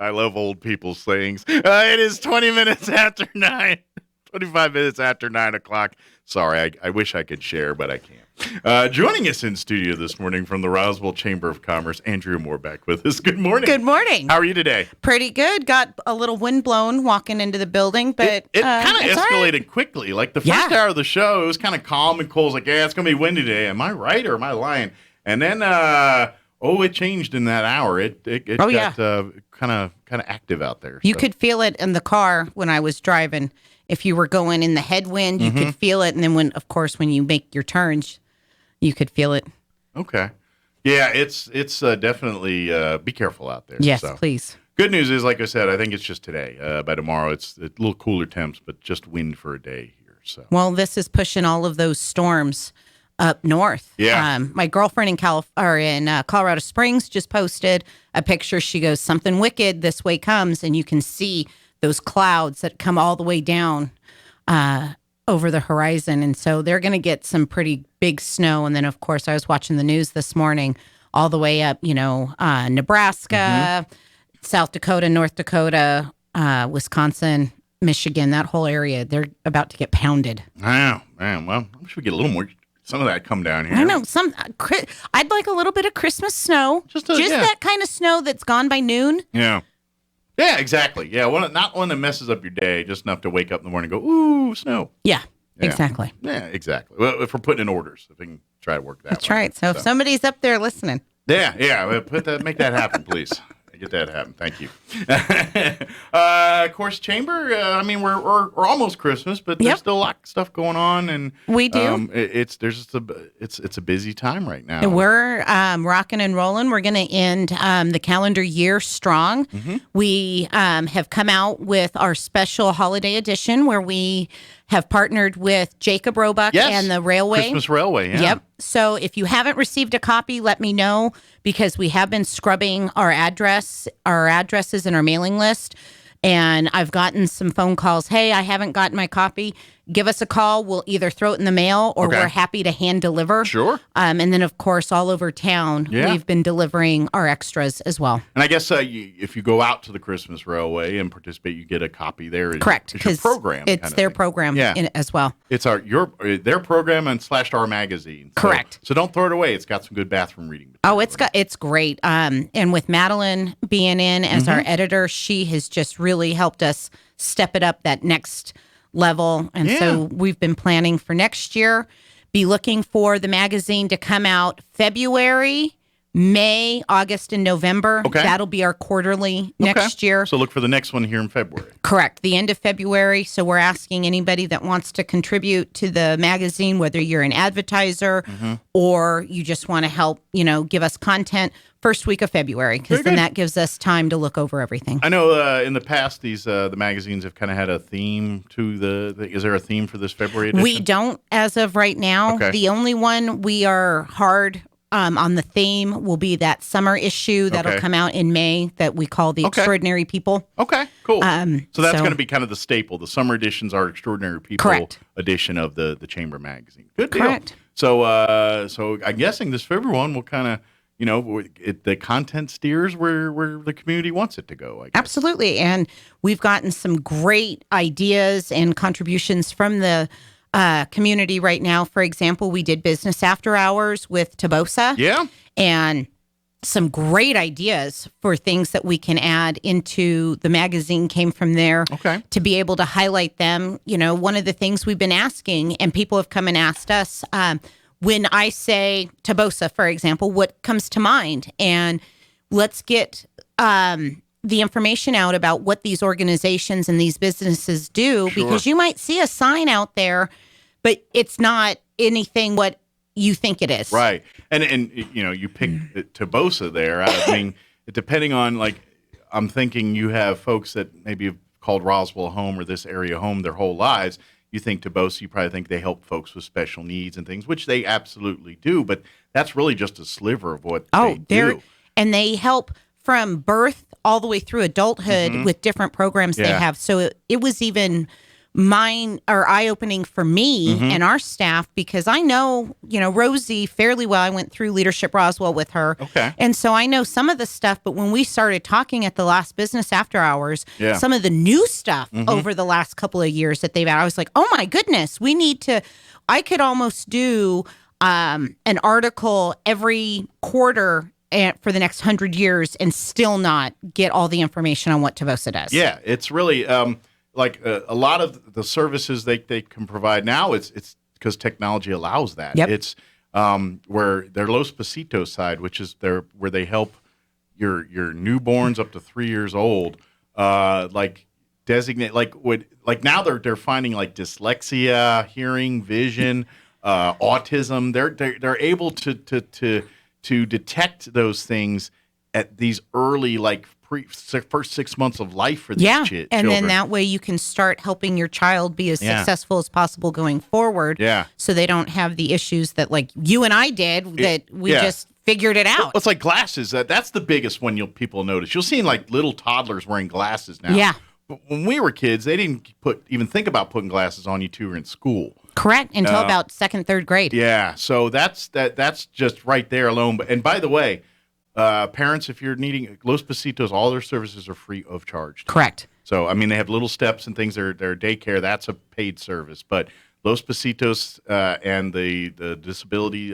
I love old people's sayings. It is 20 minutes after 9. 25 minutes after 9 o'clock. Sorry, I wish I could share, but I can't. Joining us in studio this morning from the Roswell Chamber of Commerce, Andrea Moore back with us. Good morning. Good morning. How are you today? Pretty good. Got a little wind blown walking into the building, but it kind of escalated right. quickly. Like the first hour of the show, it was kind of calm and Cole's like, yeah, it's going to be windy today. Am I right or am I lying? And then, it changed in that hour. It got kind of active out there. You could feel it in the car when I was driving. If you were going in the headwind, you could feel it. And then when you make your turns, you could feel it. Okay. Yeah, it's definitely be careful out there. Yes, please. Good news is, like I said, I think it's just today. By tomorrow, it's a little cooler temps, but just wind for a day here. So. Well, this is pushing all of those storms up north. Yeah. My girlfriend in Colorado Springs just posted a picture. She goes, something wicked this way comes, and you can see those clouds that come all the way down over the horizon. And so they're going to get some pretty big snow. And then, of course, I was watching the news this morning all the way up, Nebraska, South Dakota, North Dakota, Wisconsin, Michigan, that whole area. They're about to get pounded. Wow, man. Well, I wish we get a little more. Some of that come down here. I know. I'd like a little bit of Christmas snow. Just that kind of snow that's gone by noon. Yeah. Yeah, exactly. Yeah, not one that messes up your day, just enough to wake up in the morning and go, ooh, snow. Yeah, exactly. Yeah, exactly. Well, if we're putting in orders, if we can try to work that That's right. So if somebody's up there listening. Yeah, make that happen, please. Get that happen. Thank you. Of course, Chamber. We're almost Christmas, but there's still a lot of stuff going on, and we do. It's a busy time right now. We're rocking and rolling. We're going to end the calendar year strong. We have come out with our special holiday edition where we have partnered with Jacob Roebuck and the Railway. Christmas Railway, yeah. Yep. So if you haven't received a copy, let me know, because we have been scrubbing our addresses and our mailing list. And I've gotten some phone calls. Hey, I haven't gotten my copy. Give us a call. We'll either throw it in the mail or we're happy to hand deliver. Sure. And then, of course, all over town, we've been delivering our extras as well. And I guess if you go out to the Christmas Railway and participate, you get a copy there. Correct. It's your program. It's their program as well. It's their program and /our magazine. Correct. So don't throw it away. It's got some good bathroom reading material. Oh, it's great. And with Madeline being in as our editor, she has just really helped us step it up that next level. And so we've been planning for next year. Be looking for the magazine to come out February, May, August, and November. Okay. That'll be our quarterly next year. So look for the next one here in February. Correct. The end of February. So we're asking anybody that wants to contribute to the magazine, whether you're an advertiser or you just want to help, give us content, first week of February, because then that gives us time to look over everything. I know in the past, the magazines have kind of had a theme to is there a theme for this February edition? We don't as of right now. Okay. The only one we are hard on the theme will be that summer issue that'll come out in May that we call the Extraordinary People. Okay, cool. So that's going to be kind of the staple. The summer editions are Extraordinary People edition of the Chamber magazine. Good deal. Correct. So I'm guessing this February one will kind of, the content steers where the community wants it to go, I guess. Absolutely. And we've gotten some great ideas and contributions from the community right now. For example, we did Business After Hours with Tabosa. Yeah. And some great ideas for things that we can add into the magazine came from there to be able to highlight them. One of the things we've been asking, and people have come and asked us, when I say Tabosa, for example, what comes to mind? And let's get the information out about what these organizations and these businesses do, because you might see a sign out there, but it's not anything what you think it is. Right. And you picked Tabosa there. I mean, depending on, I'm thinking you have folks that maybe have called Roswell home or this area home their whole lives. You think Tabosa, you probably think they help folks with special needs and things, which they absolutely do. But that's really just a sliver of what they do. And they help from birth all the way through adulthood with different programs they have. So it was even mine are eye-opening for me and our staff, because I know, Rosie fairly well. I went through Leadership Roswell with her. Okay. And so I know some of the stuff, but when we started talking at the last business after hours, some of the new stuff over the last couple of years that they've had, I was like, oh my goodness, I could almost do an article every quarter for the next 100 years and still not get all the information on what Tavosa does. Yeah, it's really like a lot of the services they can provide now. It's because technology allows that. Yep. It's where their Los Pasitos side, which is where they help your newborns up to 3 years old, like designate like now they're finding like dyslexia, hearing, vision, autism. They're able to detect those things at these early first 6 months of life for these children. And then that way you can start helping your child be as successful as possible going forward. Yeah. So they don't have the issues that like you and I did that we just figured it out. Well, it's like glasses. That's the biggest one people notice. You'll see like little toddlers wearing glasses now. Yeah. But when we were kids, they didn't even think about putting glasses on you two were in school. Correct. Until about second, third grade. Yeah. So that's just right there alone. And by the way, parents, if you're needing Los Pasitos, all their services are free of charge. Correct. So, I mean, they have little steps and things. Their daycare, that's a paid service. But Los Pasitos and the disability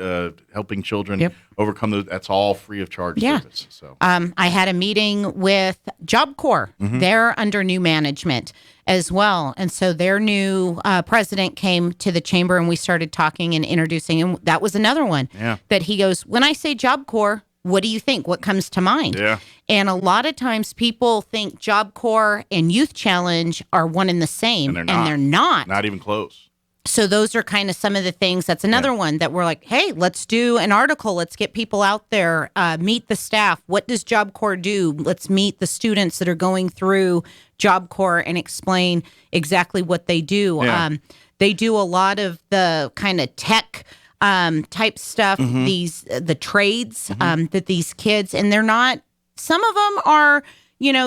helping children overcome those, that's all free of charge service. So, I had a meeting with Job Corps. They're under new management as well. And so their new president came to the chamber and we started talking and introducing. And that was another one that he goes, when I say Job Corps, what do you think? What comes to mind? Yeah. And a lot of times people think Job Corps and Youth Challenge are one and the same. And they're not. Not even close. So those are kind of some of the things. That's another one that we're like, hey, let's do an article. Let's get people out there, meet the staff. What does Job Corps do? Let's meet the students that are going through Job Corps and explain exactly what they do. Yeah. They do a lot of the kind of tech type stuff, the trades that these kids, and they're not, some of them are,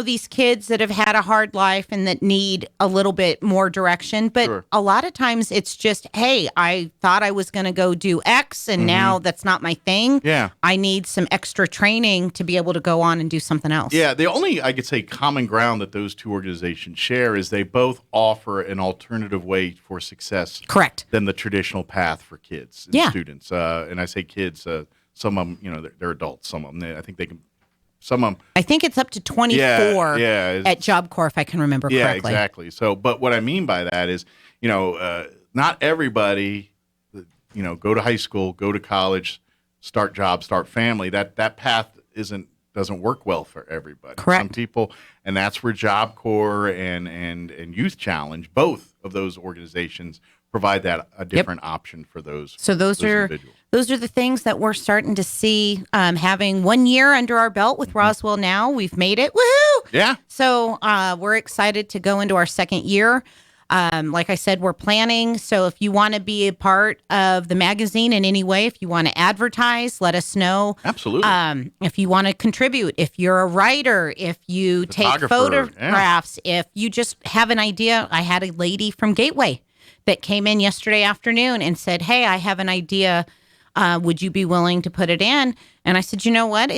these kids that have had a hard life and that need a little bit more direction. But a lot of times it's just, hey, I thought I was going to go do X and now that's not my thing. Yeah. I need some extra training to be able to go on and do something else. Yeah. The only, I could say, common ground that those two organizations share is they both offer an alternative way for success. Correct. Than the traditional path for kids and students. And I say kids, some of them, they're adults. Some of them, I think they can. Some of them. I think it's up to 24 at Job Corps, if I can remember correctly. Yeah, exactly. So, but what I mean by that is, not everybody, go to high school, go to college, start jobs, start family. That path doesn't work well for everybody. Correct. Some people, and that's where Job Corps and Youth Challenge, both of those organizations, provide a different option for those. So those are individuals. Those are the things that we're starting to see. Having 1 year under our belt with Roswell now, we've made it. Woohoo! Yeah. So we're excited to go into our second year. Like I said, we're planning. So if you want to be a part of the magazine in any way, if you want to advertise, let us know. Absolutely. If you want to contribute, if you're a writer, if you take photographs, if you just have an idea. I had a lady from Gateway that came in yesterday afternoon and said, hey, I have an idea. Would you be willing to put it in? And I said, you know what?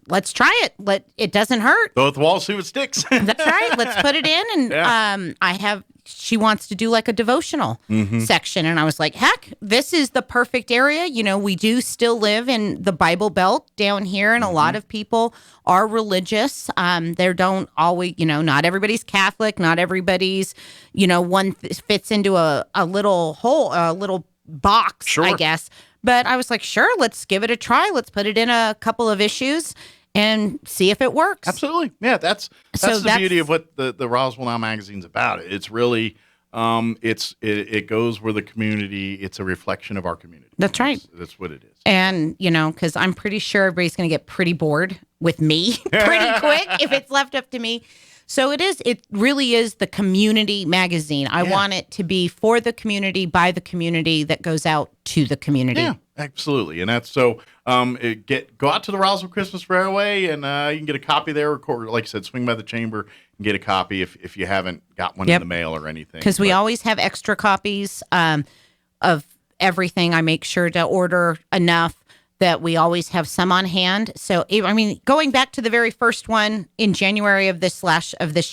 Let's try it. It doesn't hurt. Go with the wall, see what sticks. That's right. Let's put it in. And she wants to do like a devotional section. And I was like, heck, this is the perfect area. We do still live in the Bible Belt down here. And a lot of people are religious. They don't always, not everybody's Catholic. Not everybody's, one fits into a little hole, a little box, I guess. But I was like, sure, let's give it a try. Let's put it in a couple of issues and see if it works. Absolutely. Yeah, that's the beauty of what the Roswell Now magazine's about. It's really it goes where the community, it's a reflection of our community. That's right. That's what it is. And, because I'm pretty sure everybody's going to get pretty bored with me pretty quick if it's left up to me. So it really is the community magazine. I want it to be for the community, by the community, that goes out to the community. Yeah. Absolutely, and that's so. Go out to the Roswell Christmas Railway, and you can get a copy there. Or, like I said, swing by the chamber and get a copy if you haven't got one in the mail or anything. Because we always have extra copies of everything. I make sure to order enough that we always have some on hand. So, I mean, going back to the very first one in January of this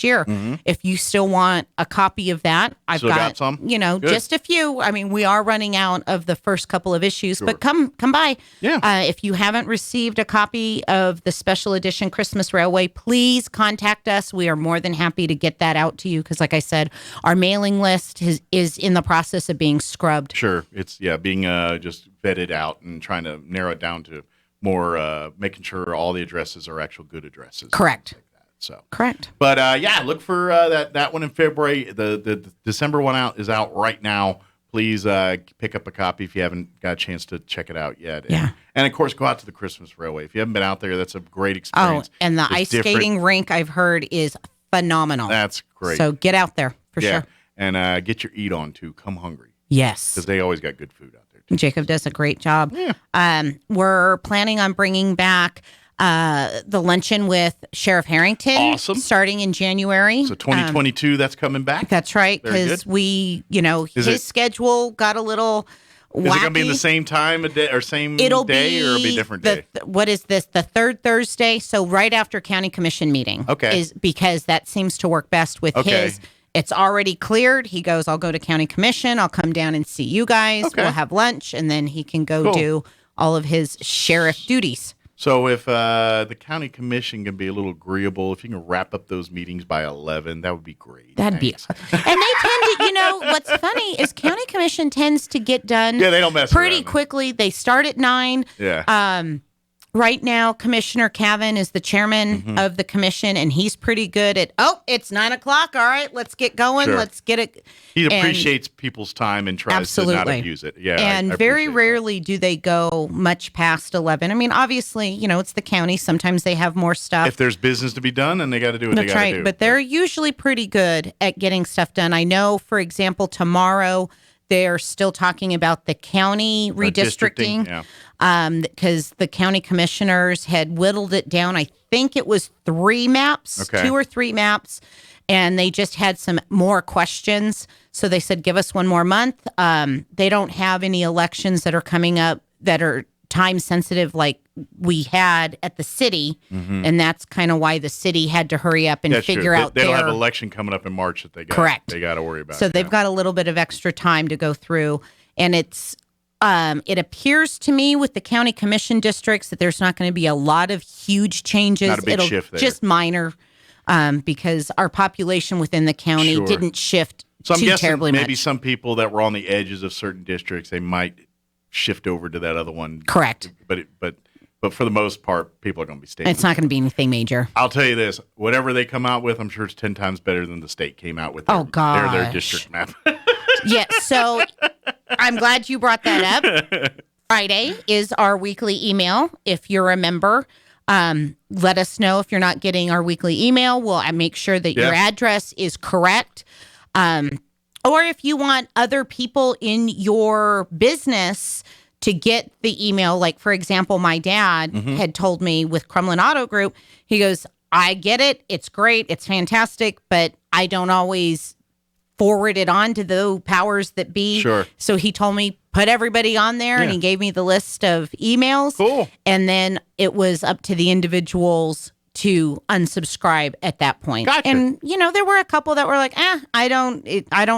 year, if you still want a copy of that, I've got some. Good. Just a few. I mean, we are running out of the first couple of issues, but come by. Yeah. If you haven't received a copy of the special edition Christmas Railway, please contact us. We are more than happy to get that out to you because, like I said, our mailing list is in the process of being scrubbed. Sure. It's being just vetted out and trying to narrow it down to more making sure all the addresses are actual good addresses. Correct. Like that. So correct. But look for that one in February. The December one is out right now. Please pick up a copy if you haven't got a chance to check it out yet. And of course, go out to the Christmas Railway. If you haven't been out there, that's a great experience. Oh, and the ice skating rink I've heard is phenomenal. That's great. So get out there for sure. And get your eat on too. Come hungry. Yes. Because they always got good food out there. Jacob does a great job. Yeah. We're planning on bringing back the luncheon with Sheriff Harrington. Awesome. Starting in January. So 2022, that's coming back? That's right. Because his schedule got a little wacky. Is it going to be in the same time a day or same day or it'll be a different day? What is this? The third Thursday. So right after County Commission meeting. Okay. Is because that seems to work best with his. It's already cleared. He goes, I'll go to County Commission. I'll come down and see you guys. Okay. We'll have lunch, and then he can go do all of his sheriff duties. So if the County Commission can be a little agreeable, if you can wrap up those meetings by 11, that would be great. That'd be. And they tend to, what's funny is County Commission tends to get done they don't mess pretty around, quickly. They start at 9. Yeah. Right now, Commissioner Cavan is the chairman of the commission, and he's pretty good at, it's 9 o'clock. All right, let's get going. Sure. Let's get it. He appreciates people's time and tries to not abuse it. Yeah. And I very rarely do they go much past 11. I mean, obviously, it's the county. Sometimes they have more stuff. If there's business to be done, and they got to do what they got to do. But they're usually pretty good at getting stuff done. I know, for example, tomorrow they're still talking about the county redistricting. Because the county commissioners had whittled it down. I think it was 3 maps, 2 or 3 maps, and they just had some more questions. So they said, give us 1 more month. They don't have any elections that are coming up that are time sensitive like we had at the city, and that's kind of why the city had to hurry up and figure out. They don't have an election coming up in March that they got to worry about. So they've got a little bit of extra time to go through, and it's. It appears to me with the county commission districts that there's not going to be a lot of huge changes. Not a big shift there. Just minor, because our population within the county didn't shift so I'm too guessing terribly maybe much. Some people that were on the edges of certain districts, they might shift over to that other one. Correct. But for the most part, people are going to be staying. It's not going to be anything major. I'll tell you this: whatever they come out with, I'm sure it's 10 times better than the state came out with. Their district map. Yeah, so I'm glad you brought that up. Friday is our weekly email. If you're a member, let us know if you're not getting our weekly email. We'll make sure that your address is correct. Or if you want other people in your business to get the email, like, for example, my dad had told me with Crumlin Auto Group, he goes, I get it. It's great. It's fantastic, but I don't always forward it on to the powers that be. Sure. So he told me, put everybody on there, and he gave me the list of emails. Cool. And then it was up to the individuals to unsubscribe at that point. Gotcha. And, there were a couple that were like, I don't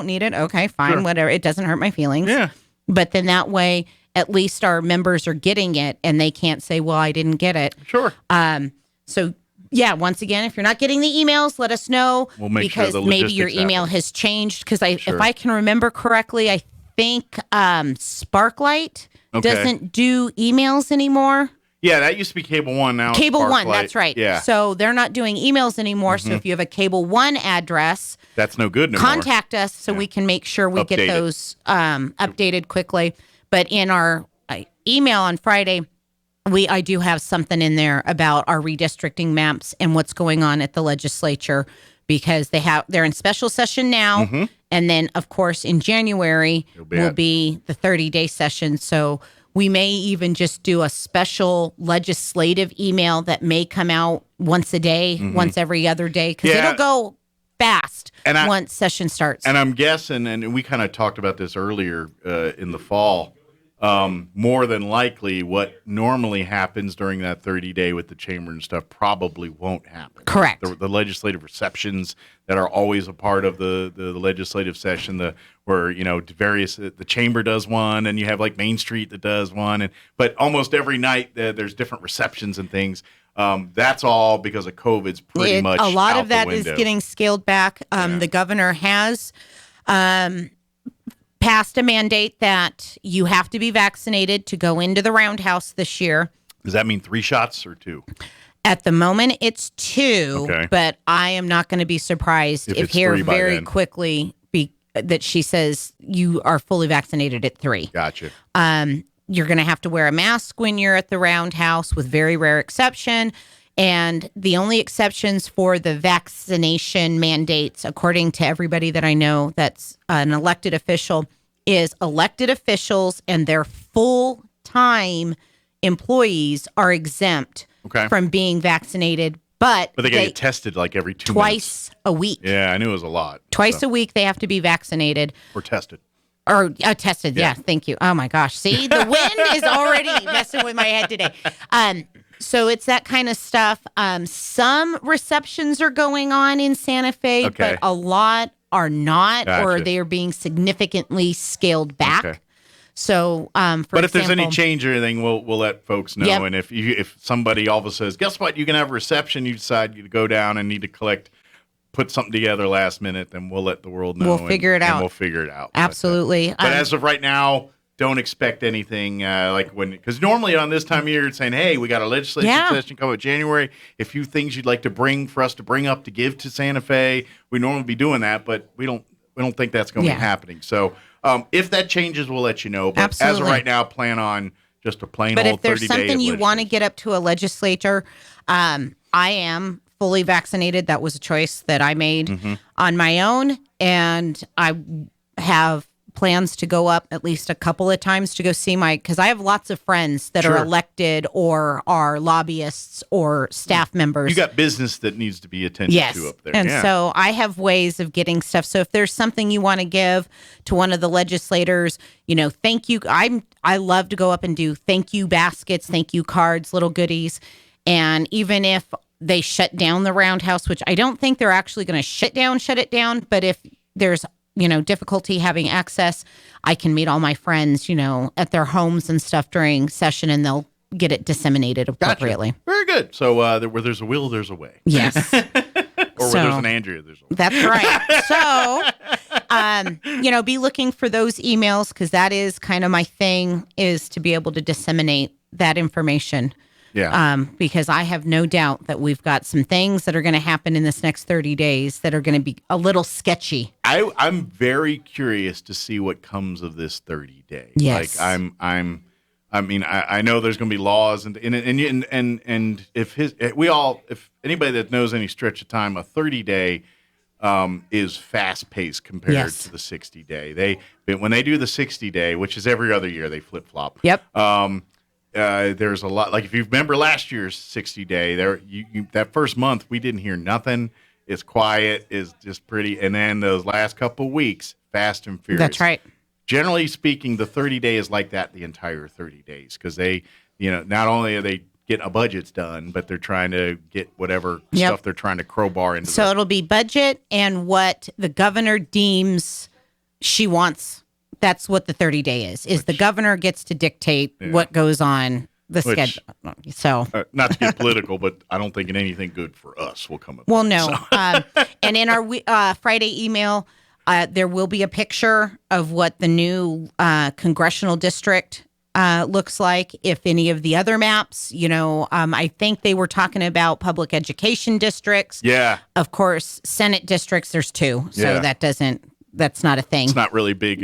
need it. Okay, fine, whatever. It doesn't hurt my feelings. Yeah. But then that way, at least our members are getting it, and they can't say, well, I didn't get it. Sure. So, yeah, once again, if you're not getting the emails, let us know. We'll make because sure the maybe your logistics email happen. has changed. Because if I can remember correctly, I think Sparklight doesn't do emails anymore. Yeah, that used to be Cable One. Now it's Cable One, Sparklight. that's right. Yeah. So they're not doing emails anymore. So if you have a Cable One address, that's no good no more. contact us so we can make sure we get those updated quickly. But in our email on Friday, I do have something in there about our redistricting maps and what's going on at the legislature, because they're in special session now, and then of course in January will be the 30-day session. So We may even just do a special legislative email that may come out once a day, once every other day, because it'll go fast once session starts. And I'm guessing, and we kind of talked about this earlier in the fall, more than likely what normally happens during that 30-day with the chamber and stuff probably won't happen. Correct. The legislative receptions that are always a part of the legislative session, where the chamber does one, and you have like Main Street that does one, but almost every night there's different receptions and things. That's all because of COVID's pretty much a lot out of that the window. is getting scaled back. The governor has passed a mandate that you have to be vaccinated to go into the Roundhouse this year. Does that mean 3 shots or 2? At the moment, it's 2, but I am not going to be surprised if here very quickly that she says you are fully vaccinated at 3. Gotcha. You're going to have to wear a mask when you're at the Roundhouse, with very rare exception. And the only exceptions for the vaccination mandates, according to everybody that I know that's an elected official, is elected officials and their full-time employees are exempt from being vaccinated. But they get tested like every 2 twice minutes. A week. Yeah, I knew it was a lot. Twice a week they have to be vaccinated. Or tested. Or tested, yeah, thank you. Oh, my gosh. See, the wind is already messing with my head today. So it's that kind of stuff. Some receptions are going on in Santa Fe, but a lot are not, or they are being significantly scaled back. So, but if there's any change or anything, we'll let folks know. Yep. And if somebody all of a sudden says, guess what, you can have a reception, you decide to go down and need to put something together last minute, then we'll let the world know. We'll figure it out. And we'll figure it out. Absolutely. But as of right now, don't expect anything because normally on this time of year, it's saying, hey, we got a legislative session coming in January. A few things you'd like to bring up to give to Santa Fe. We normally be doing that, but we don't think that's going to be happening. So if that changes, we'll let you know. But as of right now, plan on just a plain old 30-day. But if there's something you want to get up to a legislature, I am fully vaccinated. That was a choice that I made on my own, and I have plans to go up at least a couple of times to go see because I have lots of friends that are elected or are lobbyists or staff members. You got business that needs to be attended to up there. And so I have ways of getting stuff. So if there's something you want to give to one of the legislators, thank you. I love to go up and do thank you baskets, thank you cards, little goodies. And even if they shut down the Roundhouse, which I don't think they're actually going to shut it down, but if there's difficulty having access, I can meet all my friends, at their homes and stuff during session, and they'll get it disseminated appropriately. Gotcha. Very good. So where there's a will, there's a way. Yes. Or where there's an Andrea, there's a way. That's right. So, be looking for those emails, because that is kind of my thing, is to be able to disseminate that information. Yeah. Because I have no doubt that we've got some things that are going to happen in this next 30 days that are going to be a little sketchy. I'm very curious to see what comes of this 30 days. Yes. Like I know there's going to be laws and if anybody that knows any stretch of time, a 30-day is fast paced compared to the 60-day. When they do the 60-day, which is every other year, they flip flop. Yep. There's a lot. Like if you remember last year's 60-day, that first month we didn't hear nothing. It's quiet. It's just pretty. And then those last couple weeks, fast and furious. That's right. Generally speaking, the 30-day is like that the entire 30 days because they, not only are they getting budgets done, but they're trying to get whatever stuff they're trying to crowbar into. So it'll be budget and what the governor deems she wants. That's what the 30-day is the governor gets to dictate what goes on the schedule. So not to get political, but I don't think anything good for us will come up. Well, no. So. And in our Friday email, there will be a picture of what the new congressional district looks like. If any of the other maps, I think they were talking about public education districts. Yeah. Of course, Senate districts, there's 2. So that's not a thing. It's not really big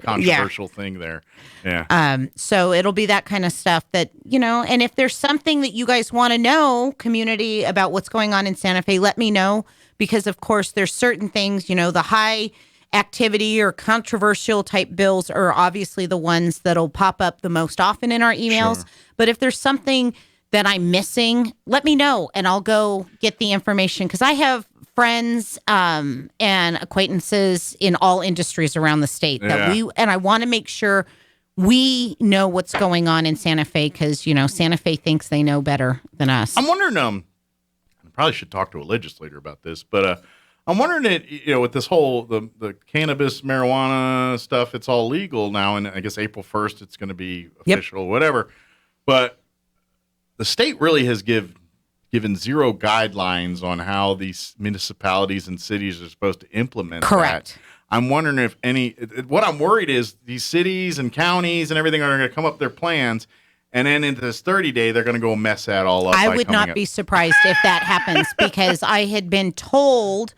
controversial thing there. Yeah. So it'll be that kind of stuff that, and if there's something that you guys want to know, community, about what's going on in Santa Fe, let me know, because of course there's certain things, the high activity or controversial type bills are obviously the ones that'll pop up the most often in our emails. Sure. But if there's something that I'm missing, let me know and I'll go get the information, because I have friends and acquaintances in all industries around the state that I want to make sure we know what's going on in Santa Fe, because, Santa Fe thinks they know better than us. I'm wondering, I probably should talk to a legislator about this, but I'm wondering with this whole, the cannabis, marijuana stuff, it's all legal now. And I guess April 1st, it's going to be official, whatever. But the state really has given zero guidelines on how these municipalities and cities are supposed to implement Correct. that. I'm wondering if what I'm worried is these cities and counties and everything are going to come up with their plans, and then into this 30-day, they're going to go mess that all up. I would not be surprised if that happens, because I had been told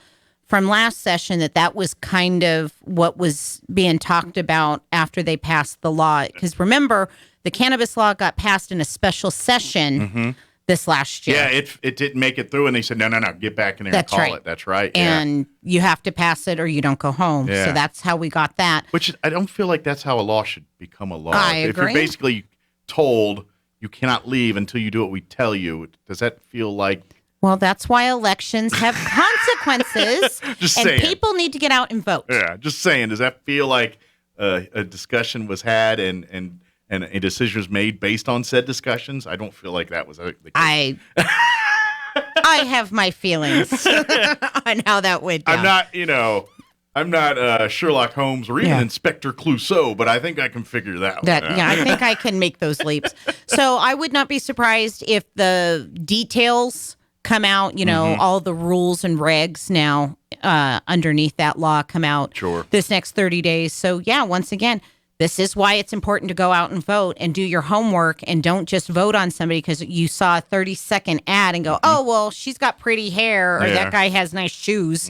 from last session that was kind of what was being talked about after they passed the law. Because remember, the cannabis law got passed in a special session this last year. Yeah, it didn't make it through, and they said, no, get back in there and call it. That's right. And you have to pass it or you don't go home. Yeah. So that's how we got that. Which I don't feel like that's how a law should become a law. I If agree. you're basically told you cannot leave until you do what we tell you, does that feel like... Well, that's why elections have consequences. Just and saying. People need to get out and vote. Yeah, just saying. Does that feel like a discussion was had and a decision was made based on said discussions? I don't feel like that was the case. I have my feelings on how that went down. I'm not Sherlock Holmes or even Inspector Clouseau, but I think I can figure that one out. Yeah, I think I can make those leaps. So I would not be surprised if the details come out, all the rules and regs now underneath that law come out this next 30 days. So yeah, once again, this is why it's important to go out and vote and do your homework, and don't just vote on somebody because you saw a 30-second ad and go, oh, well, she's got pretty hair or that guy has nice shoes.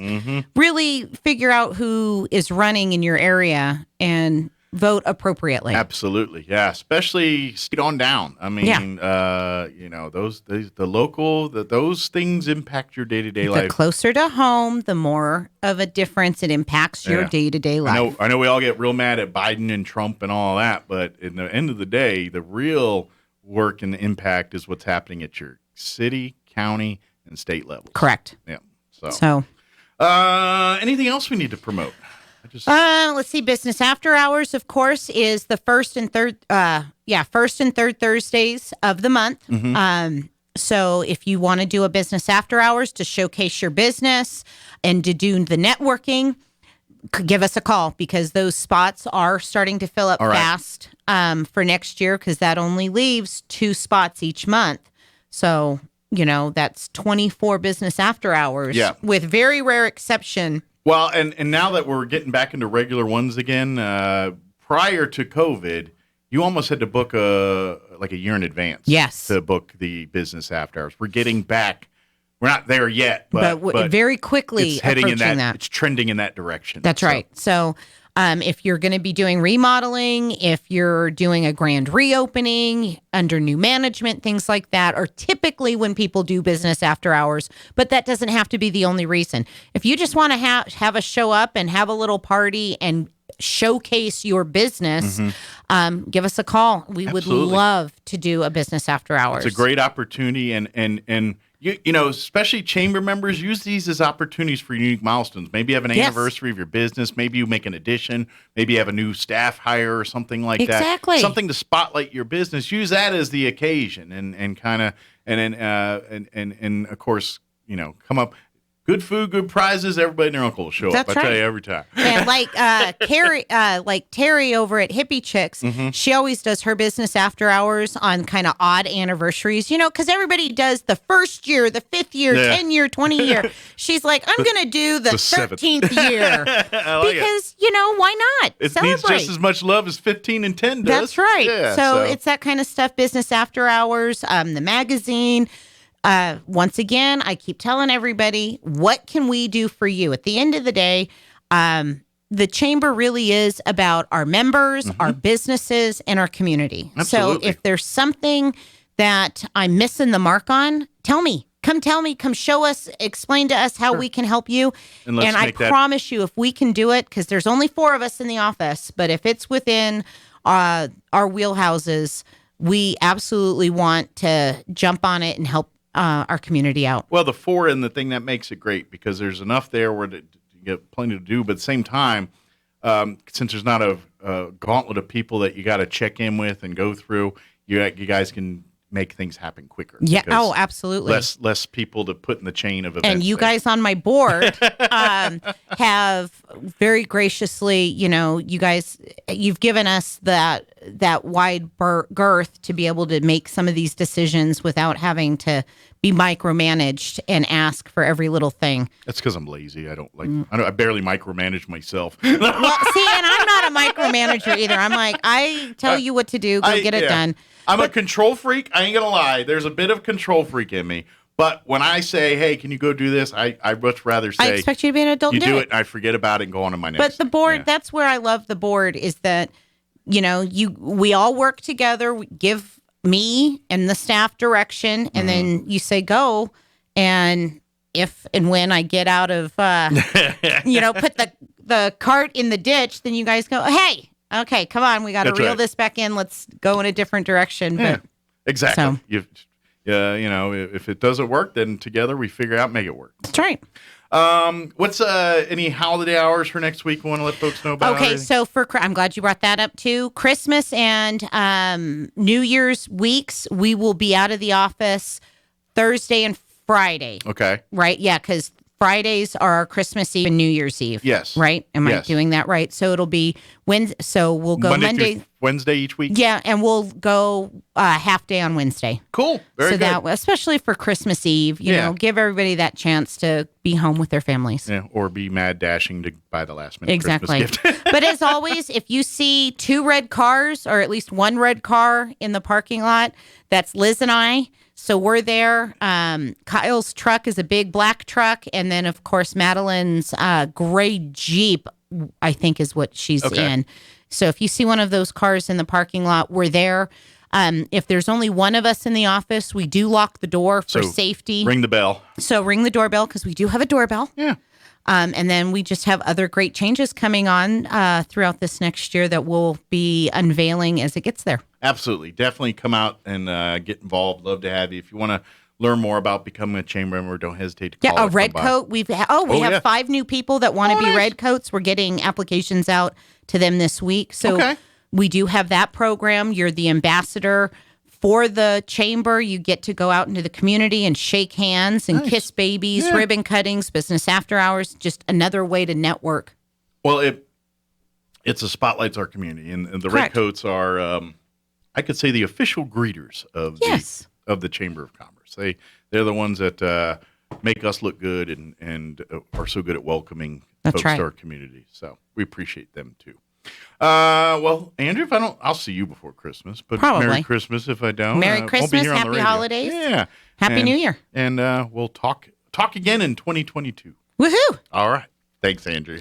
Really figure out who is running in your area and vote appropriately. Absolutely. Yeah. Especially state on down. I mean, those things impact your day-to-day life. The closer to home, the more of a difference it impacts your day-to-day life. I know we all get real mad at Biden and Trump and all that, but in the end of the day, the real work and the impact is what's happening at your city, county, and state level. Correct. Yeah. So anything else we need to promote? Let's see. Business After Hours, of course, is the first and third Thursdays of the month. So if you want to do a Business After Hours to showcase your business and to do the networking, give us a call, because those spots are starting to fill up fast for next year, because that only leaves 2 spots each month. So, that's 24 Business After Hours with very rare exception. Well, and now that we're getting back into regular ones again, prior to COVID, you almost had to book a year in advance. Yes. To book the Business After Hours. We're getting back. We're not there yet, but very quickly it's heading approaching in that. It's trending in that direction. That's right. So if you're going to be doing remodeling, if you're doing a grand reopening under new management, things like that are typically when people do Business After Hours, but that doesn't have to be the only reason. If you just want to have us show up and have a little party and showcase your business, give us a call. We would love to do a Business After Hours. It's a great opportunity, and especially chamber members, use these as opportunities for unique milestones. Maybe you have an anniversary of your business. Maybe you make an addition. Maybe you have a new staff hire or something like that. Exactly. Something to spotlight your business. Use that as the occasion, and of course, come up. Good food, good prizes. Everybody and their uncle will show up. I tell you every time. And Terry over at Hippie Chicks, she always does her Business After Hours on kind of odd anniversaries, because everybody does the first year, the 5th year, 10 year, 20 year. She's like, I'm going to do the 13th year because, why not? It Celebrate. needs just as much love as 15 and 10 does. That's right. Yeah, so it's that kind of stuff, Business After Hours, the magazine. Once again, I keep telling everybody, what can we do for you? At the end of the day, the chamber really is about our members, our businesses, and our community. Absolutely. So if there's something that I'm missing the mark on, tell me. come tell me, come show us, explain to us how we can help you. And I promise you, if we can do it, because there's only 4 of us in the office, but if it's within our wheelhouses, we absolutely want to jump on it and help our community out. Well, the 4 and the thing that makes it great, because there's enough there where you get plenty to do, but at the same time, since there's not a gauntlet of people that you got to check in with and go through, you guys can make things happen quicker. Yeah. Oh, absolutely. Less people to put in the chain of events. And you guys on my board have very graciously, you've given us that wide girth to be able to make some of these decisions without having to be micromanaged and ask for every little thing. That's because I'm lazy. I barely micromanage myself. Well, see, and I'm not a micromanager either. I'm like, I tell you what to do, go get it done. I'm a control freak. I ain't gonna lie. There's a bit of control freak in me. But when I say, "Hey, can you go do this?" I much rather say, "I expect you to be an adult." You and do it, and I forget about it and go on to my next. But the board, that's where I love the board. Is that we all work together. We give me and the staff direction, and then you say go. And if and when I get out of, put the cart in the ditch, then you guys go, "Hey. Okay, come on. We got to reel this back in. Let's go in a different direction." Yeah, but, exactly. If it doesn't work, then together we figure out, make it work. That's right. What's any holiday hours for next week? We want to let folks know about. Okay, so I'm glad you brought that up too. Christmas and New Year's weeks, we will be out of the office Thursday and Friday. Okay. Right? Yeah, because Fridays are our Christmas Eve and New Year's Eve. Yes. Right? Am I doing that right? So it'll be Wednesday. So we'll go Monday. Wednesday each week? Yeah, and we'll go half day on Wednesday. Cool. Very good. That, especially for Christmas Eve, give everybody that chance to be home with their families. Yeah, or be mad dashing to buy the last minute exactly. Christmas gift. But as always, if you see 2 red cars or at least 1 red car in the parking lot, that's Liz and I. So we're there. Kyle's truck is a big black truck. And then, of course, Madeline's gray Jeep, I think is what she's in. So if you see one of those cars in the parking lot, we're there. If there's only one of us in the office, we do lock the door for safety. Ring the bell. So ring the doorbell because we do have a doorbell. Yeah. And then we just have other great changes coming on throughout this next year that we'll be unveiling as it gets there. Absolutely. Definitely come out and get involved. Love to have you. If you want to learn more about becoming a chamber member, don't hesitate to call. Yeah, a red coat. We have 5 new people that want to be red coats. We're getting applications out to them this week. So we do have that program. You're the ambassador for the chamber. You get to go out into the community and shake hands and kiss babies, ribbon cuttings, business after hours, just another way to network. Well, it's a spotlights our community, and the red coats are, I could say, the official greeters of the Chamber of Commerce. They're the ones that make us look good and are so good at welcoming folks to our community. So we appreciate them too. Well, Andrew, if I don't, I'll see you before Christmas. But probably. Merry Christmas if I don't. Merry Christmas, happy holidays. Yeah, happy New Year. And we'll talk again in 2022. Woohoo! All right. Thanks, Andrew.